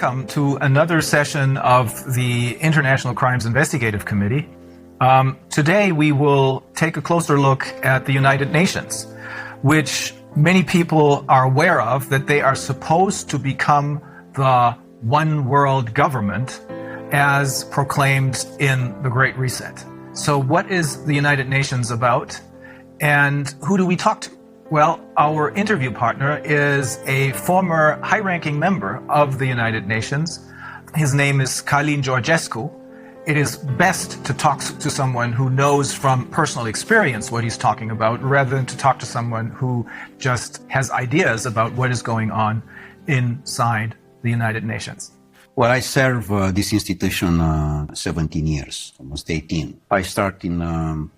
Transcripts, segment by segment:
welcome to another session of the International Crimes Investigative Committee. Today we will take a closer look at the United Nations, which many people are aware of, that they are supposed to become the one world government as proclaimed in the Great Reset. So what is the United Nations about, and who do we talk to? Well, our interview partner is a former high-ranking member of the United Nations. His name is Calin Georgescu. It is best to talk to someone who knows from personal experience what he's talking about, rather than to talk to someone who just has ideas about what is going on inside the United Nations. Well, I serve this institution 17 years, almost 18. I started in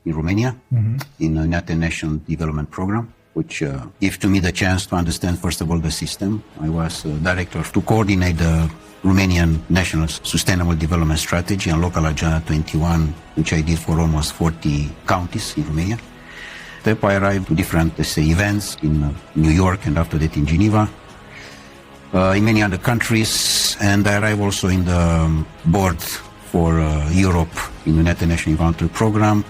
Romania, in the United Nations Development Program, which gave to me the chance to understand, first of all, the system. I was director to coordinate the Romanian National Sustainable Development Strategy and Local Agenda 21, which I did for almost 40 counties in Romania. Then I arrived to different, let's say, events in New York and after that in Geneva, in many other countries, and I arrived also in the board for Europe in the United Nations Environmental Program.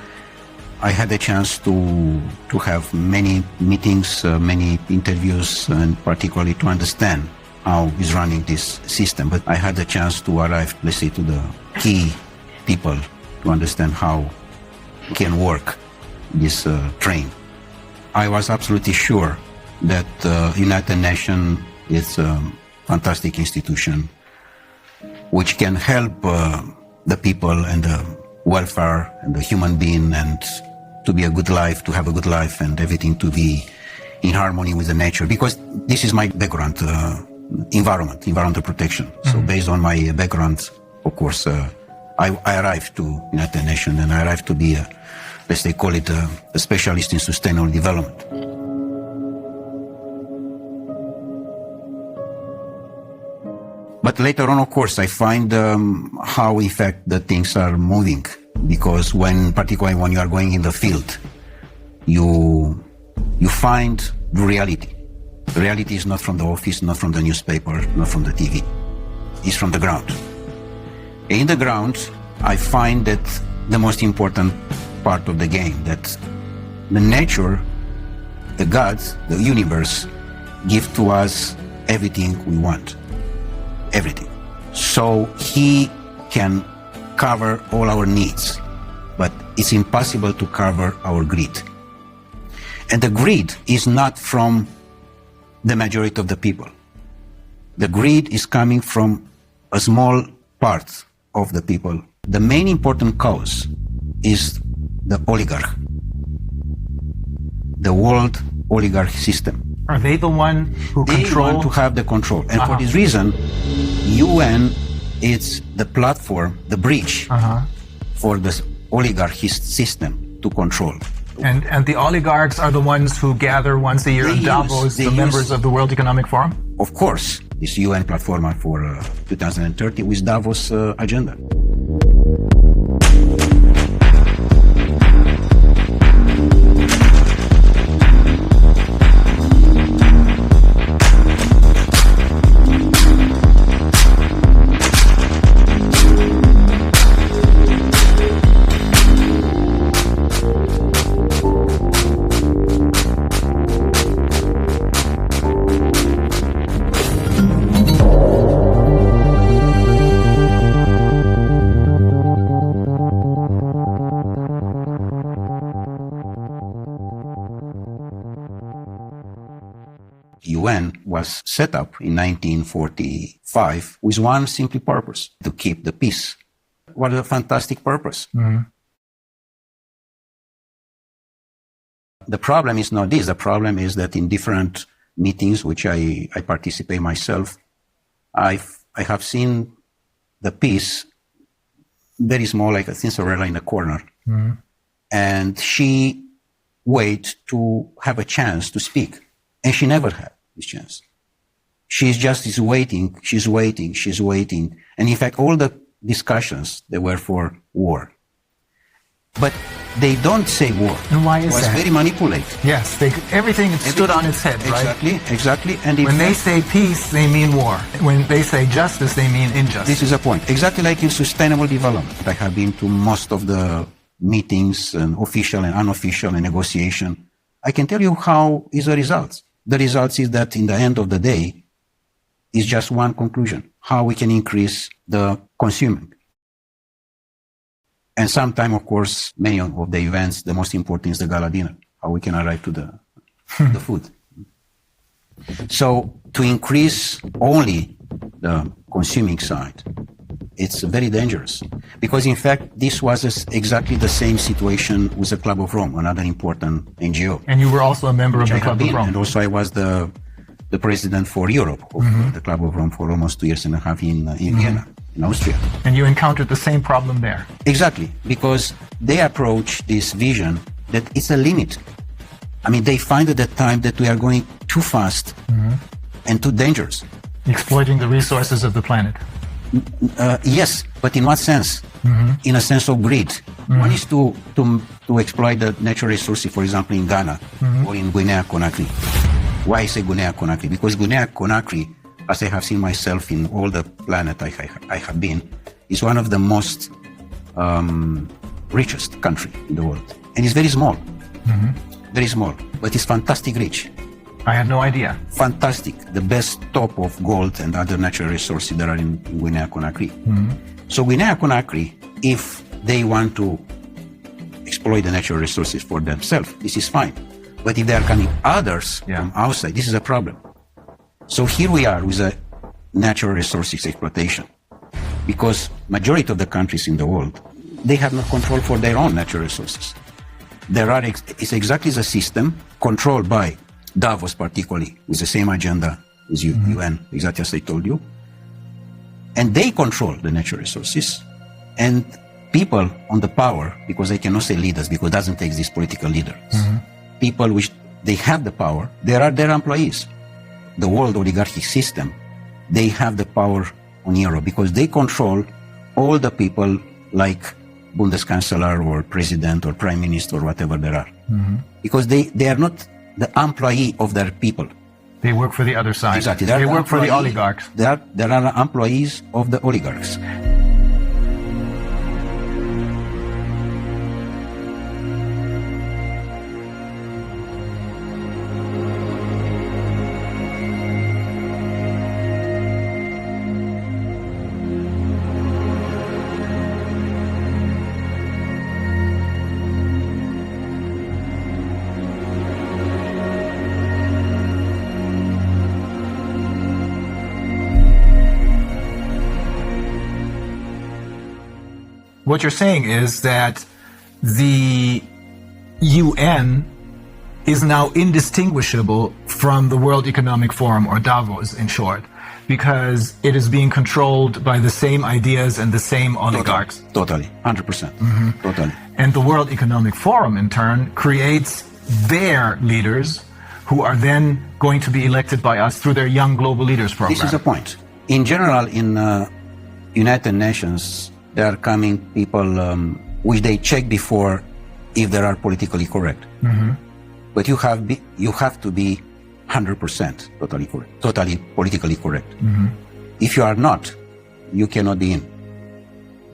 I had a chance to have many meetings, many interviews, and particularly to understand how is running this system. But I had a chance to arrive, let's say, to the key people to understand how can work this train. I was absolutely sure that United Nations is a fantastic institution which can help the people and the welfare and the human being, and to be a good life, to have a good life, and everything to be in harmony with the nature. Because this is my background, environmental protection. So based on my background, of course, I arrived to United Nations, and I arrived to be, let's say, call it a specialist in sustainable development. But later on, of course, I find how, in fact, the things are moving. Because particularly when you are going in the field, you find the reality. The reality is not from the office, not from the newspaper, not from the TV. It's from the ground. In the ground, I find that the most important part of the game, that the nature, the gods, the universe, give to us everything we want. Everything. So he can cover all our needs, but it's impossible to cover our greed. And the greed is not from the majority of the people. The greed is coming from a small part of the people. The main important cause is the oligarch, the world oligarch system. Are they the one who control? They want to have the control. And for this reason, UN is the platform, the bridge for this oligarchy system to control. And the oligarchs are the ones who gather once a year in Davos, the members of the World Economic Forum? Of course, this UN platform for 2030 with Davos agenda. UN was set up in 1945 with one simple purpose: to keep the peace. What a fantastic purpose. The problem is not this. The problem is that in different meetings, which I participate myself, I have seen the peace very small, like a Cinderella in a corner. And she wait to have a chance to speak. And she never had this chance. She's waiting, she's waiting. And in fact, all the discussions, they were for war. But they don't say war. And why is it was that? very manipulated. Yes, everything stood on its head, right? Exactly. And when they say peace, they mean war. When they say justice, they mean injustice. This is a point. Exactly like in sustainable development. I have been to most of the meetings, and official and unofficial, and negotiation. I can tell you how is the results. The results is that in the end of the day, is just one conclusion: how we can increase the consuming. And sometime, of course, many of the events, the most important is the gala dinner, how we can arrive to the food. So to increase only the consuming side, it's very dangerous. Because in fact, this was exactly the same situation with the Club of Rome, another important NGO. And you were also a member of the Club of Rome. And also I was the president for Europe of the Club of Rome for almost 2.5 years in Vienna, in Austria. And you encountered the same problem there. Exactly, because they approach this vision that it's a limit. I mean, they find at that time that we are going too fast and too dangerous. Exploiting the resources of the planet. Yes, but in what sense? In a sense of greed. One is to exploit the natural resources, for example, in Ghana or in Guinea-Conakry. Why I say Guinea-Conakry? Because Guinea-Conakry, as I have seen myself in all the planet I have been, is one of the most richest country in the world. And it's very small. Very small, but it's fantastic rich. I had no idea. Fantastic. The best top of gold and other natural resources that are in Guinea-Conakry. So Guinea-Conakry, if they want to exploit the natural resources for themselves, this is fine. But if they are coming others from outside, this is a problem. So here we are with a natural resources exploitation. Because majority of the countries in the world, they have no control for their own natural resources. It's exactly the system controlled by Davos particularly, with the same agenda as UN, exactly as I told you. And they control the natural resources. And people on the power, because I cannot say leaders, because it doesn't take these political leaders. People which they have the power, they are their employees. The world oligarchic system, they have the power on Europe because they control all the people like Bundeskanzler or president or prime minister or whatever there are. Because they are not the employee of their people. They work for the other side. Exactly. They work for the oligarchs. They are employees of the oligarchs. What you're saying is that the UN is now indistinguishable from the World Economic Forum, or Davos in short, because it is being controlled by the same ideas and the same oligarchs. Totally. 100%. Totally. And the World Economic Forum, in turn, creates their leaders who are then going to be elected by us through their Young Global Leaders program. This is the point. In general, in United Nations, there are coming people which they check before if they are politically correct. But you have to be 100% totally correct, totally politically correct. If you are not, you cannot be in.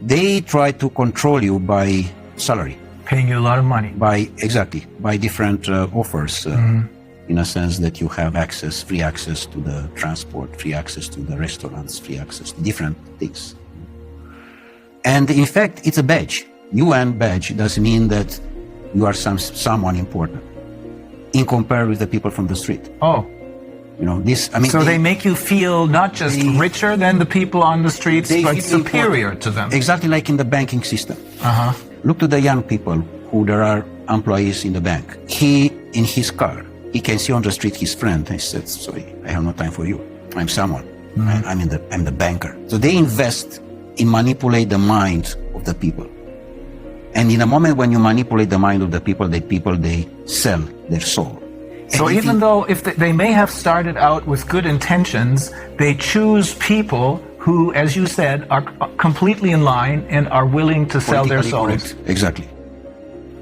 They try to control you by salary. Paying you a lot of money. By different offers, in a sense that you have free access to the transport, free access to the restaurants, free access to different things. And in fact, it's a badge. UN badge does mean that you are someone important in comparison with the people from the street. Oh. You know, this, I mean. So they make you feel not just richer than the people on the streets, but superior to them. Exactly like in the banking system. Look to the young people who there are employees in the bank. He, in his car, he can see on the street his friend. He said, sorry, I have no time for you. I'm someone. I'm the banker. So they invest in manipulate the mind of the people. And in a moment when you manipulate the mind of the people, they sell their soul. So even though if they may have started out with good intentions, they choose people who, as you said, are completely in line and are willing to sell their souls. Correct. Exactly.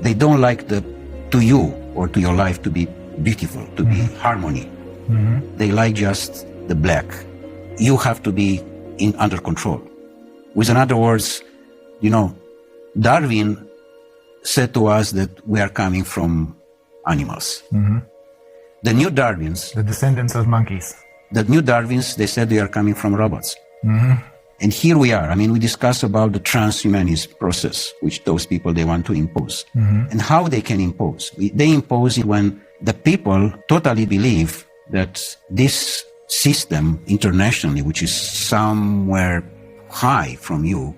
They don't like to you or to your life to be beautiful, to be harmony. They like just the black. You have to be under control. With other words, Darwin said to us that we are coming from animals. The new Darwins, The descendants of monkeys. they said they are coming from robots. And here we are. We discuss about the transhumanist process, which those people, they want to impose. And how they can impose. They impose it when the people totally believe that this system internationally, which is somewhere high from you,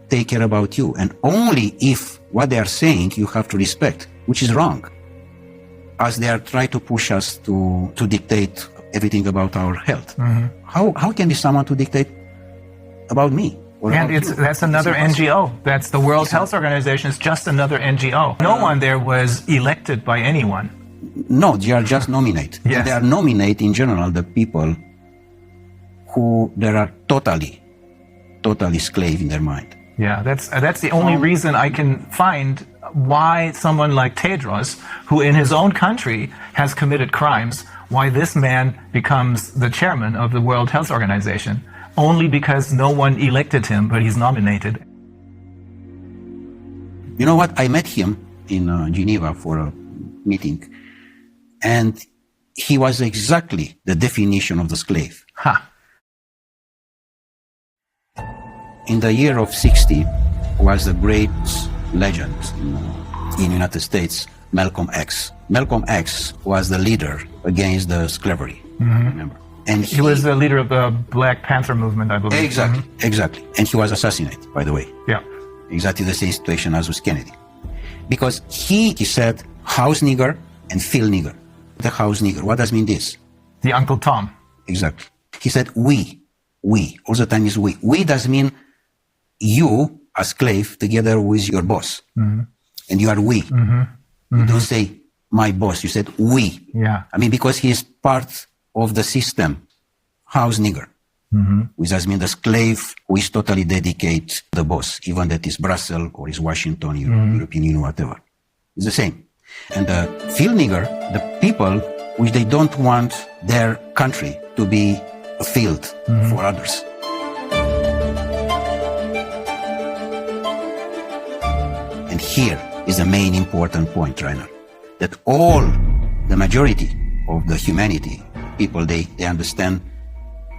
take care about you. And only if what they are saying you have to respect, which is wrong. As they are trying to push us to dictate everything about our health. How can be someone to dictate about me? And that's another NGO. That's the World Health Organization. It's just another NGO. No one there was elected by anyone. No, they are just nominate. Yes. They are nominate in general the people who they are totally slave in their mind. Yeah, that's the only reason I can find why someone like Tedros, who in his own country has committed crimes, why this man becomes the chairman of the World Health Organization. Only because no one elected him, but he's nominated. You know what? I met him in Geneva for a meeting, and he was exactly the definition of the slave. In the year of 60 was the great legend in the United States, Malcolm X. Malcolm X was the leader against the slavery, remember? And he was the leader of the Black Panther movement, I believe. Exactly. And he was assassinated, by the way. Yeah. Exactly the same situation as with Kennedy. Because he said house nigger and field nigger. The house nigger, what does mean this? The Uncle Tom. Exactly. He said we. All the time is we. We does mean you, a slave, together with your boss. And you are we. You don't say my boss, you said we. Yeah. Because he is part of the system, house nigger, which does mean the slave who is totally dedicated to the boss, even that is Brussels or is Washington, European Union, whatever. It's the same. And the field nigger, the people which they don't want their country to be a field for others. And here is the main important point, Rainer, that the majority of the humanity, people, they understand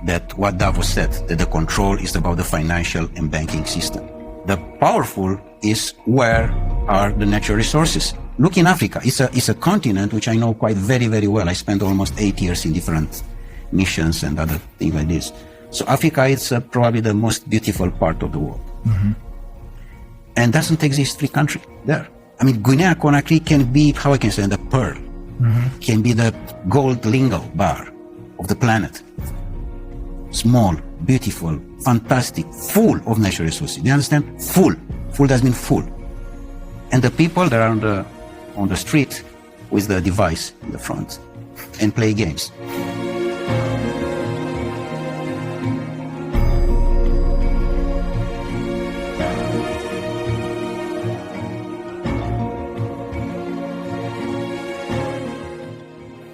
that what Davos said, that the control is about the financial and banking system. The powerful is where are the natural resources. Look in Africa. It's a continent which I know quite very, very well. I spent almost 8 years in different missions and other things like this. So Africa is probably the most beautiful part of the world. And doesn't exist free country there. Guinea-Conakry can be, how I can say, the pearl. Can be the gold lingo bar of the planet. Small, beautiful, fantastic, full of natural resources. Do you understand? Full. Full does mean full. And the people that are on the street with the device in the front and play games.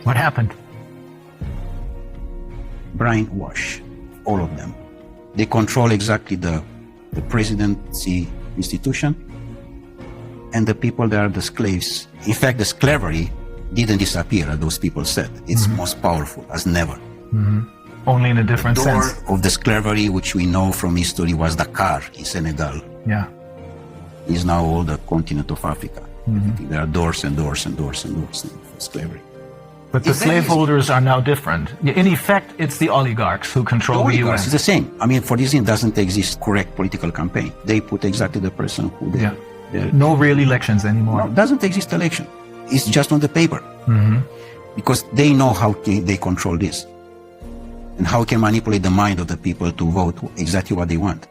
What happened? Brainwash, all of them. They control exactly the presidency institution and the people that are the slaves. In fact, the slavery didn't disappear, as those people said. It's most powerful as never. Only in a different sense. The door of the slavery, which we know from history, was Dakar in Senegal. Yeah. Is now all the continent of Africa. There are doors and doors and doors and doors for slavery. But the slaveholders are now different. In effect, it's the oligarchs who control the UN. It's the same. For this reason, doesn't exist correct political campaign. They put exactly the person who they... No real elections anymore. No, doesn't exist election. It's just on the paper. Because they know how they control this. And how can manipulate the mind of the people to vote exactly what they want.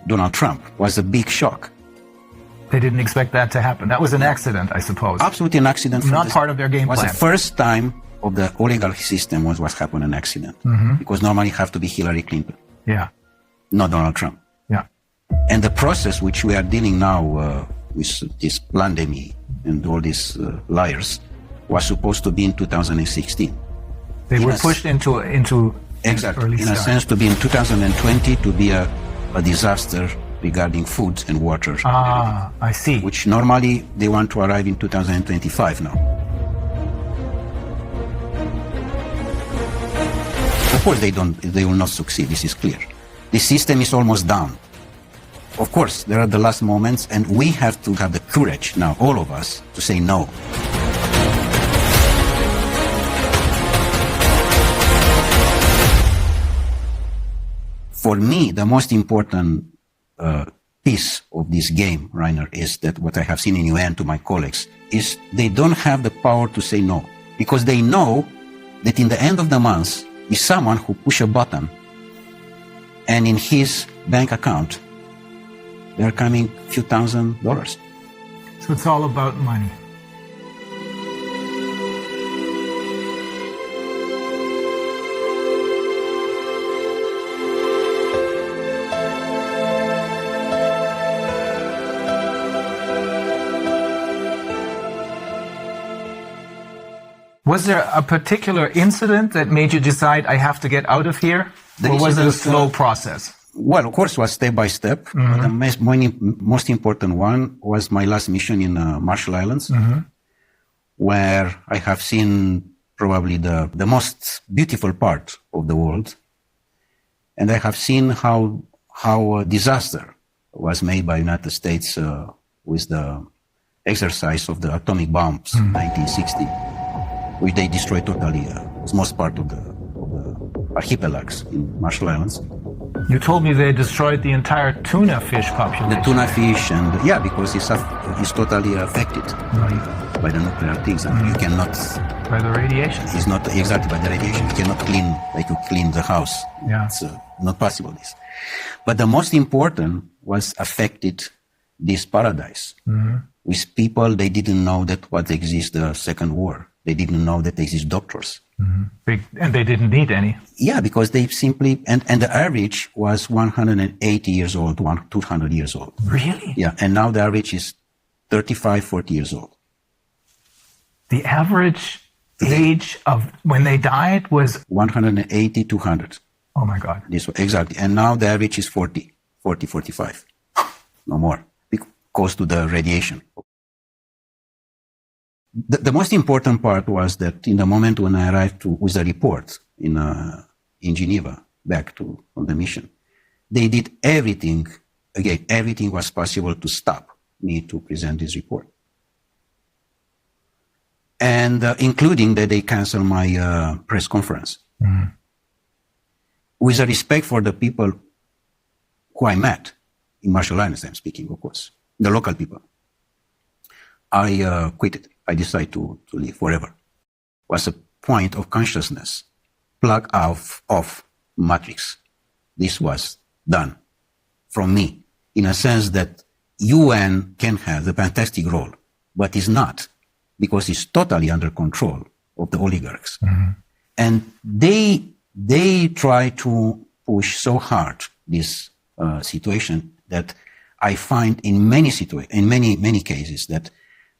Donald Trump was a big shock. They didn't expect that to happen. That was an accident, I suppose. Absolutely an accident. Not part of their game plan. It was the first time of the oligarchy system was what happened an accident. Because normally it have to be Hillary Clinton. Yeah. Not Donald Trump. Yeah. And the process which we are dealing now with this pandemic, and all these liars was supposed to be in 2016. They were pushed into exactly early in a start. sense to be in 2020 to be a disaster regarding food and water. Ah, I see. Which normally they want to arrive in 2025 now. Of course they will not succeed, this is clear. The system is almost down. Of course, there are the last moments, and we have to have the courage now, all of us, to say no. For me, the most important piece of this game, Rainer, is that what I have seen in UN to my colleagues is they don't have the power to say no, because they know that in the end of the month is someone who push a button and in his bank account there are coming few $1,000s. So it's all about money. Was there a particular incident that made you decide, I have to get out of here? Or was it a slow process? Well, of course, it was step by step. Mm-hmm. The most important one was my last mission in Marshall Islands, mm-hmm. where I have seen probably the most beautiful part of the world. And I have seen how a disaster was made by the United States with the exercise of the atomic bombs in 1960. Which they destroyed totally, most part of the archipelagos in Marshall Islands. You told me they destroyed the entire tuna fish population. The tuna fish, and because it's totally affected by the nuclear things, and you cannot. By the radiation. It's not exactly by the radiation. You cannot clean like you clean the house. Yeah. It's not possible. This, but the most important was affected this paradise with people they didn't know that what exists the Second War. They didn't know that there exist doctors. Mm-hmm. And they didn't need any. Yeah, because they simply, and the average was 180 years old, 200 years old. Really? Yeah, and now the average is 35, 40 years old. The average age of when they died was? 180, 200. Oh my God. Exactly. And now the average is 40, 45. No more, because to the radiation. The most important part was that in the moment when I arrived with the report in Geneva, back on the mission, they did everything, again, everything was possible to stop me to present this report. And including that they canceled my press conference. Mm-hmm. With a respect for the people who I met, in Marshall Islands I'm speaking, of course, the local people, I quit it. I decided to leave forever. Was a point of consciousness, plug off matrix. This was done from me, in a sense that UN can have the fantastic role, but is not, because it's totally under control of the oligarchs. Mm-hmm. And they try to push so hard this situation that I find in many cases that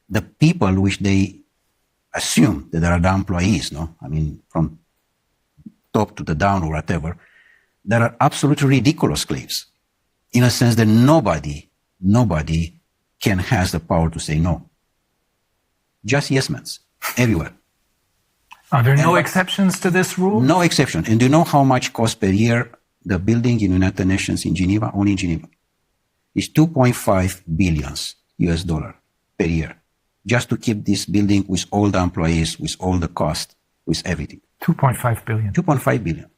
the people which they assume that are the employees, from top to the down or whatever, there are absolutely ridiculous slaves, in a sense that nobody has the power to say no. Just yes men, everywhere. Are there no exceptions to this rule? No exception. And do you know how much costs per year the building in United Nations in Geneva, only in Geneva? It's $2.5 billion US per year. Just to keep this building with all the employees, with all the cost, with everything. 2.5 billion. 2.5 billion.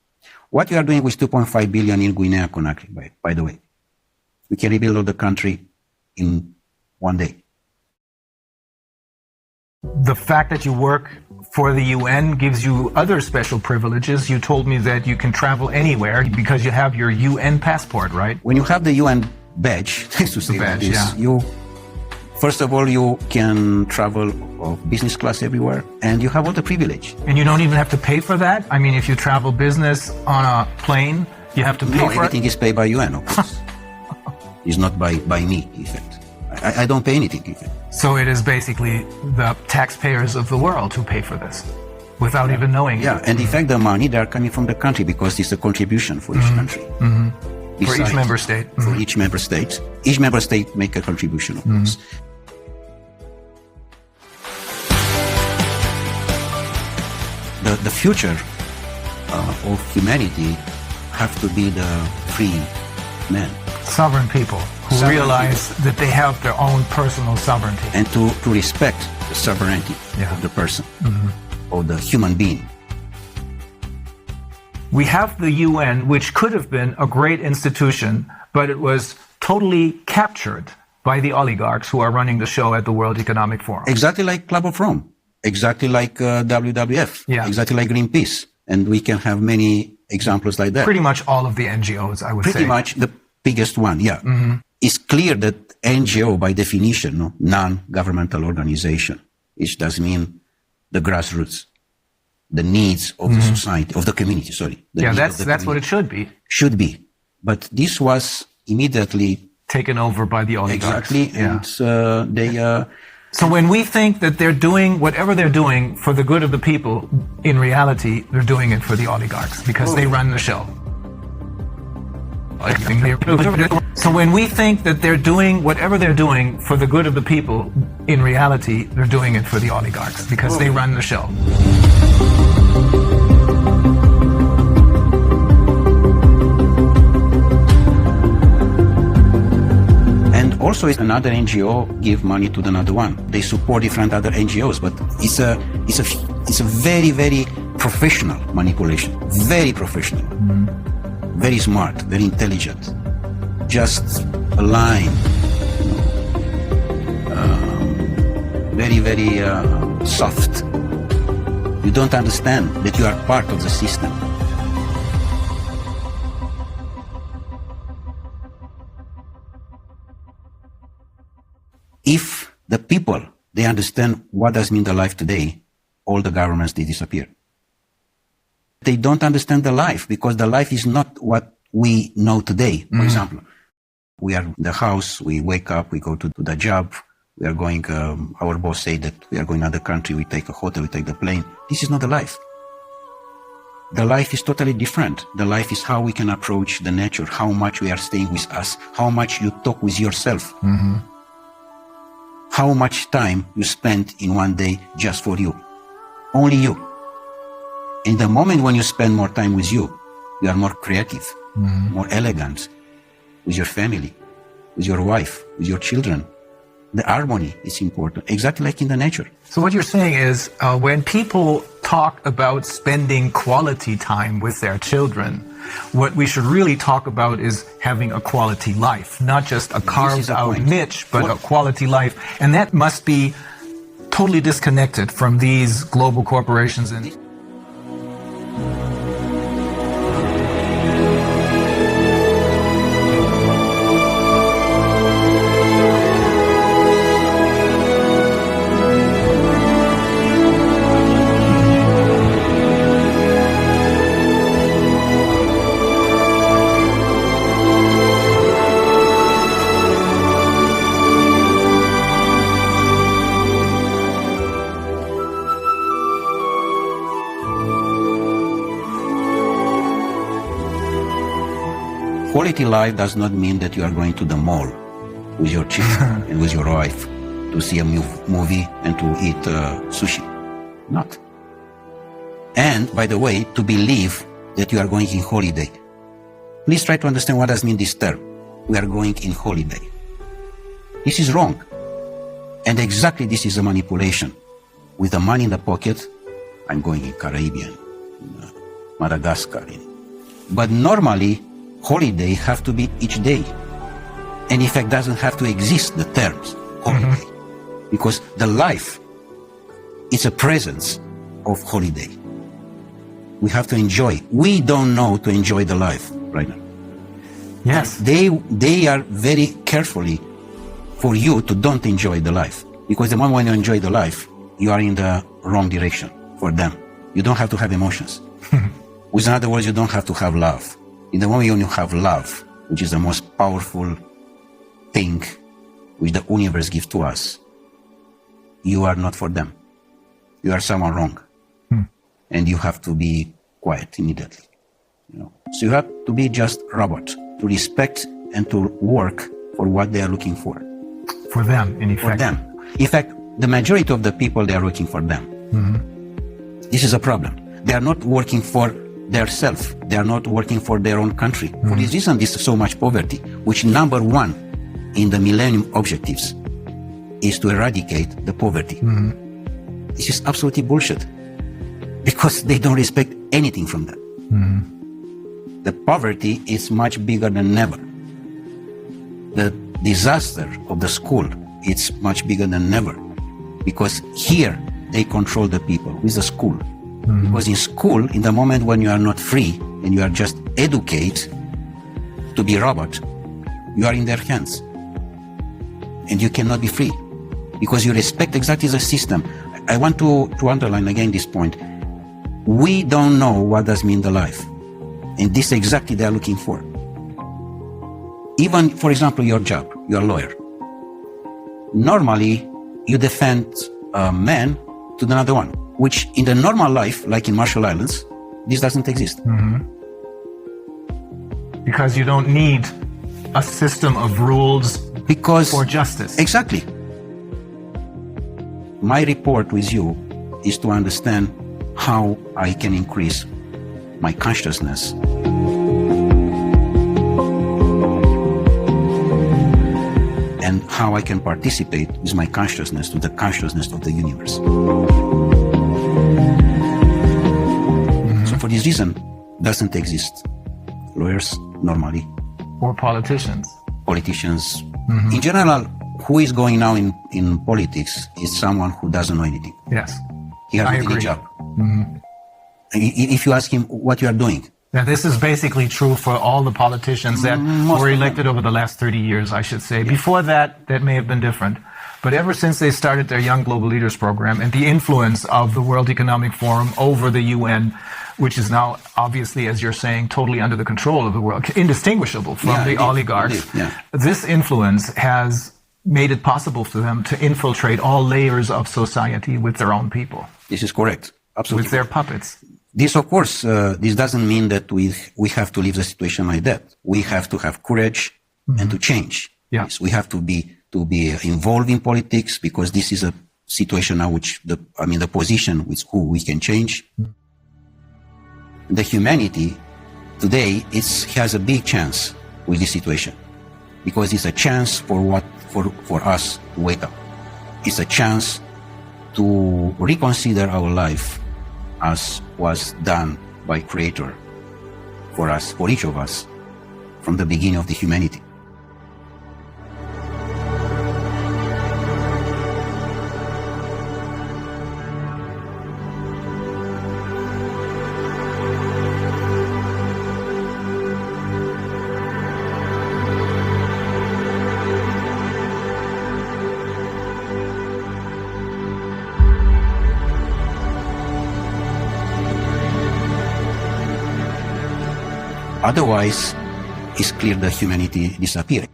What you are doing with 2.5 billion in Guinea-Conakry, by the way, we can rebuild all the country in one day. The fact that you work for the UN gives you other special privileges. You told me that you can travel anywhere because you have your UN passport, right? When you have the UN badge, to say badge, this, yeah. First of all, you can travel of business class everywhere, and you have all the privilege. And you don't even have to pay for that? I mean, if you travel business on a plane, you have to pay for it? No, everything is paid by UN, of course. It's not by me, in fact. I don't pay anything. Even. So it is basically the taxpayers of the world who pay for this, without even knowing it. Yeah, and in fact, the money, they are coming from the country because it's a contribution for each country. For each member state. For each member state. Each member state make a contribution, of course. The future of humanity have to be the free men. Sovereign people who realize that they have their own personal sovereignty. And to respect the sovereignty of the person, or the human being. We have the UN, which could have been a great institution, but it was totally captured by the oligarchs who are running the show at the World Economic Forum. Exactly like Club of Rome. Exactly like WWF. Yeah. Exactly like Greenpeace. And we can have many examples like that. Pretty much all of the NGOs, I would say. Pretty much the biggest one, yeah. It's clear that NGO, by definition, no, non-governmental organization, which does mean the grassroots, the needs of the society, of the community, sorry. That's what it should be. Should be. But this was immediately taken over by the oligarchs. Exactly, and they... So when we think that they're doing whatever they're doing for the good of the people, in reality, they're doing it for the oligarchs because they run the show. So when we think that they're doing whatever they're doing for the good of the people, in reality, they're doing it for the oligarchs because they run the show. Also, it's another NGO give money to another one. They support different other NGOs, but it's a very, very professional manipulation. Very professional, very smart, very intelligent. Just a line, very, very soft. You don't understand that you are part of the system. If the people, they understand what does mean the life today, all the governments, they disappear. They don't understand the life because the life is not what we know today. For example, we are in the house, we wake up, we go to the job, we are going, our boss say that we are going to another country, we take a hotel, we take the plane. This is not the life. The life is totally different. The life is how we can approach the nature, how much we are staying with us, how much you talk with yourself. How much time you spend in one day just for you. Only you. In the moment when you spend more time with you are more creative, more elegant, with your family, with your wife, with your children. The harmony is important, exactly like in the nature. So what you're saying is when people talk about spending quality time with their children, what we should really talk about is having a quality life, not just a carved out niche, but a quality life. And that must be totally disconnected from these global corporations. And quality life does not mean that you are going to the mall with your children and with your wife to see a movie and to eat sushi. Not. And, by the way, to believe that you are going in holiday. Please try to understand what does mean this term. We are going in holiday. This is wrong. And exactly this is a manipulation. With the money in the pocket, I'm going in Caribbean, in Madagascar. But normally, holiday have to be each day. And in fact, doesn't have to exist, the terms holiday. Because the life is a presence of holiday. We have to enjoy. We don't know to enjoy the life right now. yes, They are very carefully for you to don't enjoy the life. Because the moment when you enjoy the life, you are in the wrong direction for them. You don't have to have emotions. With other words, you don't have to have love. In the moment when you have love, which is the most powerful thing which the universe gives to us, you are not for them. You are someone wrong. And you have to be quiet immediately. So you have to be just robot, to respect and to work for what they are looking for. For them, in effect. For them. In fact, the majority of the people, they are working for them. This is a problem. They are not working for their self. They are not working for their own country. For this reason, there's so much poverty, which number one in the Millennium Objectives is to eradicate the poverty. This is absolutely bullshit, because they don't respect anything from that. The poverty is much bigger than ever. The disaster of the school, it's much bigger than ever, because here they control the people with the school. Because in school, in the moment when you are not free and you are just educated to be robot, you are in their hands. And you cannot be free because you respect exactly the system. I want to underline again this point. We don't know what does mean the life. And this exactly they are looking for. Even, for example, your job, you're a lawyer. Normally, you defend a man to another one, which in the normal life, like in Marshall Islands, this doesn't exist. Because you don't need a system of rules for justice. Exactly. My report with you is to understand how I can increase my consciousness. And how I can participate with my consciousness to the consciousness of the universe. So for this reason, doesn't exist lawyers normally. Or politicians. Politicians. In general, who is going now in politics is someone who doesn't know anything. Yes. He has any job. If you ask him what you are doing. Now, this is basically true for all the politicians that were elected over the last 30 years, I should say. Before that, that may have been different. But ever since they started their Young Global Leaders program and the influence of the World Economic Forum over the UN, which is now obviously, as you're saying, totally under the control of the world, indistinguishable from the oligarchs, this influence has made it possible for them to infiltrate all layers of society with their own people. This is correct. Absolutely. With their puppets. This, of course, this doesn't mean that we have to leave the situation like that. We have to have courage and to change. Yes, we have to be involved in politics, because this is a situation now which the position with who we can change. The humanity today has a big chance with this situation, because it's a chance for us to wake up. It's a chance to reconsider our life as was done by Creator for us, for each of us, from the beginning of the humanity. Otherwise, it's clear that humanity disappearing.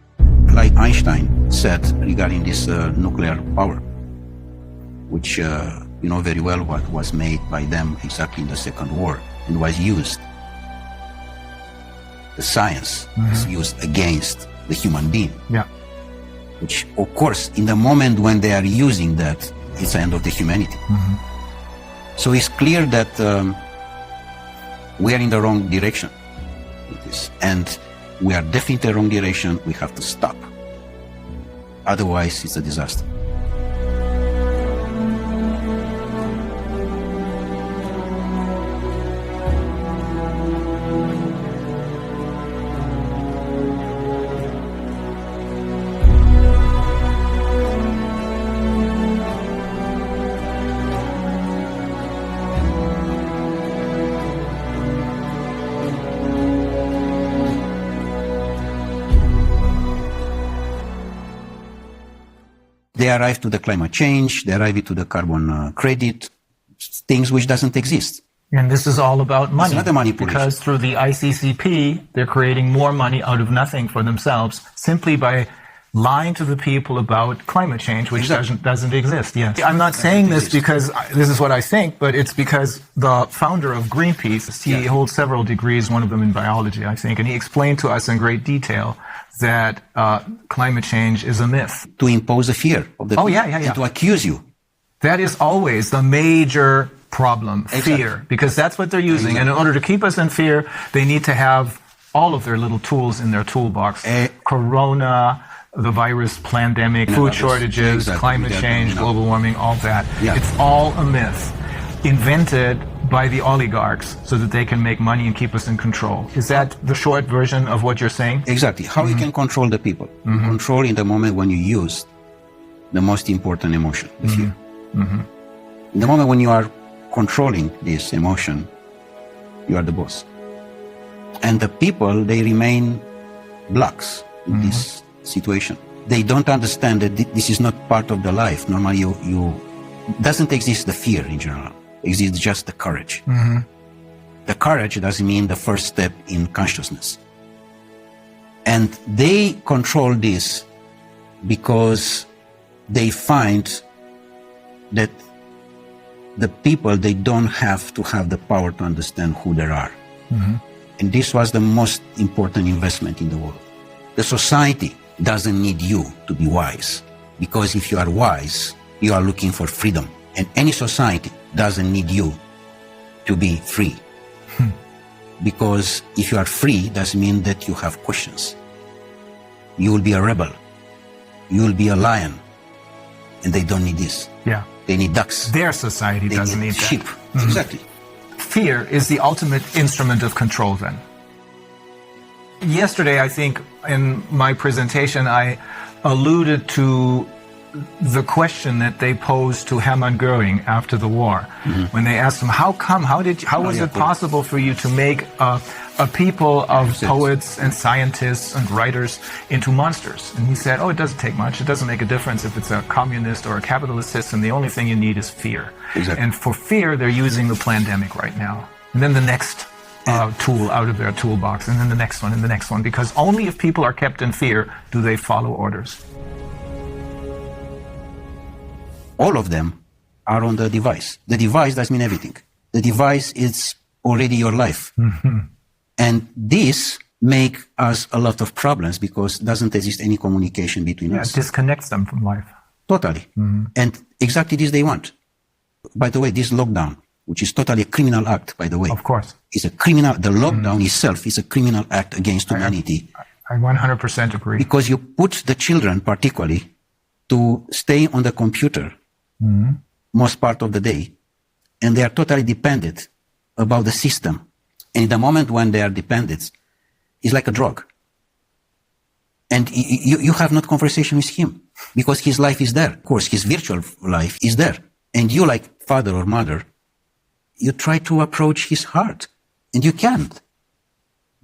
Like Einstein said regarding this nuclear power, which you know very well what was made by them exactly in the Second War and was used. The science is used against the human being. Yeah. Which, of course, in the moment when they are using that, it's the end of the humanity. So it's clear that we are in the wrong direction. And we are definitely in the wrong direction. We have to stop. Otherwise, it's a disaster. They arrive to the climate change, they arrive to the carbon credit, things which doesn't exist. And this is all about money. It's not a manipulation. Because through the ICCP, they're creating more money out of nothing for themselves, simply by lying to the people about climate change, which doesn't exist. Yes. I'm not saying this because this is what I think, but it's because the founder of Greenpeace, he holds several degrees, one of them in biology, I think, and he explained to us in great detail that climate change is a myth. To impose a fear of the people and to accuse you. That is always the major problem, fear, because that's what they're using. And in order to keep us in fear, they need to have all of their little tools in their toolbox. Corona, the virus, pandemic, food shortages, climate change, global warming, all that. It's all a myth invented by the oligarchs so that they can make money and keep us in control. Is that the short version of what you're saying? Exactly. How you can control the people. Control in the moment when you use the most important emotion, the fear. In the moment when you are controlling this emotion, you are the boss. And the people, they remain blocks in this situation. They don't understand that this is not part of the life. Normally, doesn't exist the fear in general. Exists just the courage. The courage doesn't mean the first step in consciousness. And they control this because they find that the people, they don't have to have the power to understand who they are. And this was the most important investment in the world. The society doesn't need you to be wise, because if you are wise, you are looking for freedom. And any society doesn't need you to be free. Because if you are free, doesn't mean that you have questions. You will be a rebel. You will be a lion. And they don't need this. Yeah. They need ducks. Their society doesn't need sheep. That. Exactly. Fear is the ultimate instrument of control then. Yesterday, I think, in my presentation, I alluded to the question that they posed to Hermann Göring after the war, when they asked him, how was it possible for you to make a people of poets and scientists and writers into monsters? And he said, it doesn't take much. It doesn't make a difference if it's a communist or a capitalist system. The only thing you need is fear. And for fear, they're using the pandemic right now. And then the next tool out of their toolbox, and then the next one, and the next one, because only if people are kept in fear do they follow orders. All of them are on the device. The device doesn't mean everything. The device is already your life. And this make us a lot of problems because doesn't exist any communication between us. It disconnects them from life. Totally. And exactly this they want. By the way, this lockdown, which is totally a criminal act, by the way. Of course. Is a criminal, the lockdown itself is a criminal act against humanity. I 100% agree. Because you put the children particularly to stay on the computer most part of the day, and they are totally dependent about the system. And in the moment when they are dependent, it's like a drug. And you have not conversation with him because his life is there. Of course, his virtual life is there. And you, like father or mother, you try to approach his heart, and you can't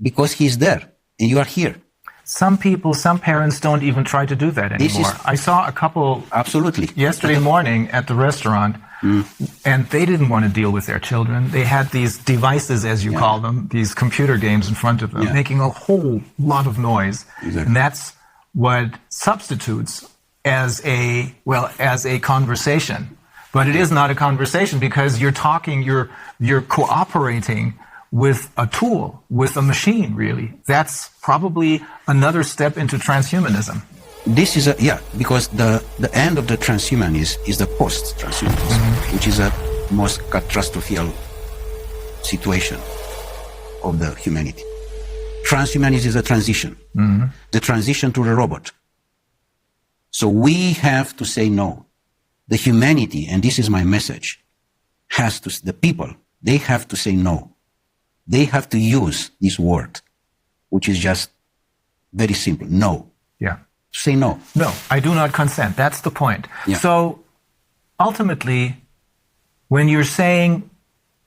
because he's there and you are here. Some people, some parents don't even try to do that anymore. I saw a couple yesterday morning at the restaurant, and they didn't want to deal with their children. They had these devices, as you call them, these computer games in front of them, making a whole lot of noise. And that's what substitutes as a conversation. But it is not a conversation because you're talking, you're cooperating with a tool, with a machine, really. That's probably another step into transhumanism. This is because the end of the transhumanism is the post-transhumanism, which is a most catastrophic situation of the humanity. Transhumanism is a transition, the transition to the robot. So we have to say no. The humanity, and this is my message, the people, they have to say no. They have to use this word, which is just very simple. No. Yeah. Say no. No, I do not consent. That's the point. Yeah. So ultimately, when you're saying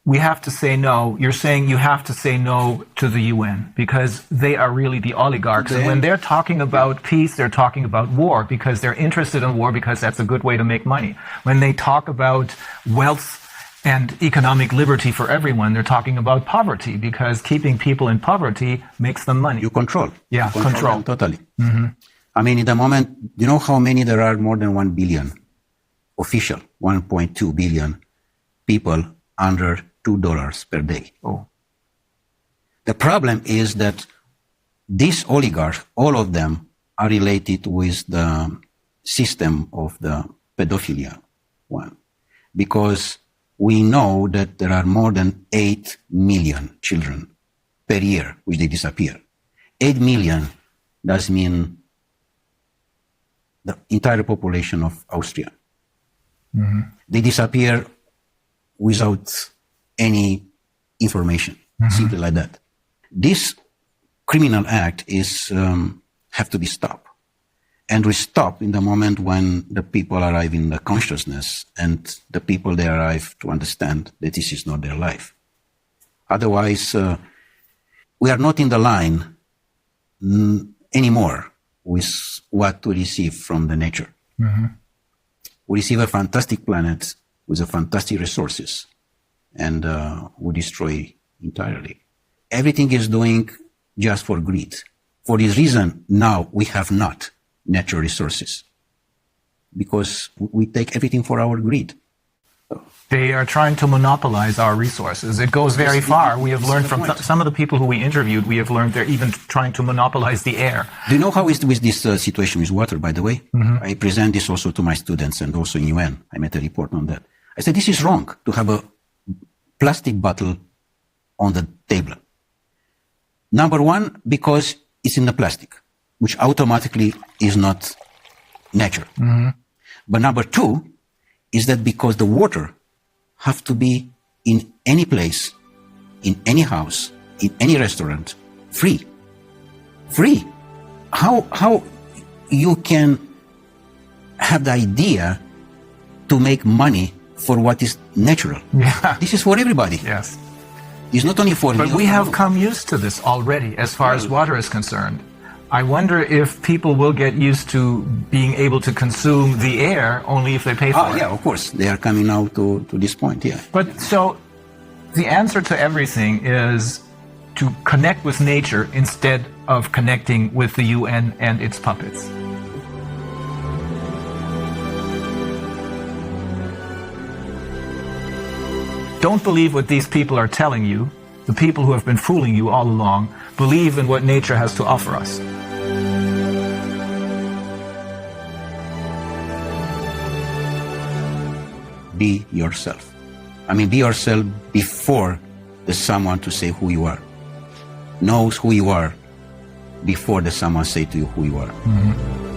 we have to say no, you're saying you have to say no to the UN because they are really the oligarchs. And when they're talking about peace, they're talking about war because they're interested in war because that's a good way to make money. When they talk about wealth and economic liberty for everyone, they're talking about poverty because keeping people in poverty makes them money. You control. Yeah, control. Totally. I mean, in the moment, you know how many there are? More than 1 billion official, 1.2 billion people under $2 per day. Oh. The problem is that these oligarchs, all of them, are related with the system of the pedophilia one. Because we know that there are more than 8 million children per year which they disappear. 8 million does mean the entire population of Austria. Mm-hmm. They disappear without any information, simply like that. This criminal act is have to be stopped. And we stop in the moment when the people arrive in the consciousness and the people they arrive to understand that this is not their life. Otherwise, we are not in the line anymore with what to receive from the nature. Mm-hmm. We receive a fantastic planet with a fantastic resources, and we destroy entirely. Everything is doing just for greed. For this reason, now we have not natural resources, because we take everything for our greed. They are trying to monopolize our resources. It goes very far. We have learned from some of the people who we interviewed, we have learned they're even trying to monopolize the air. Do you know how is with this situation with water, by the way? Mm-hmm. I present this also to my students and also in UN. I made a report on that. I said, this is wrong to have a plastic bottle on the table. Number one, because it's in the plastic, which automatically is not nature. Mm-hmm. But number two is that because the water have to be in any place, in any house, in any restaurant, free. Free. How you can have the idea to make money for what is natural? Yeah. This is for everybody. Yes. It's not only for But we have come used to this already as far as water is concerned. I wonder if people will get used to being able to consume the air only if they pay for it. Yeah, of course. They are coming now to this point, yeah. But so the answer to everything is to connect with nature instead of connecting with the UN and its puppets. Don't believe what these people are telling you. The people who have been fooling you all along believe in what nature has to offer us. Be yourself. I mean, be yourself before there's someone to say who you are. Knows who you are before there's someone say to you who you are. Mm-hmm.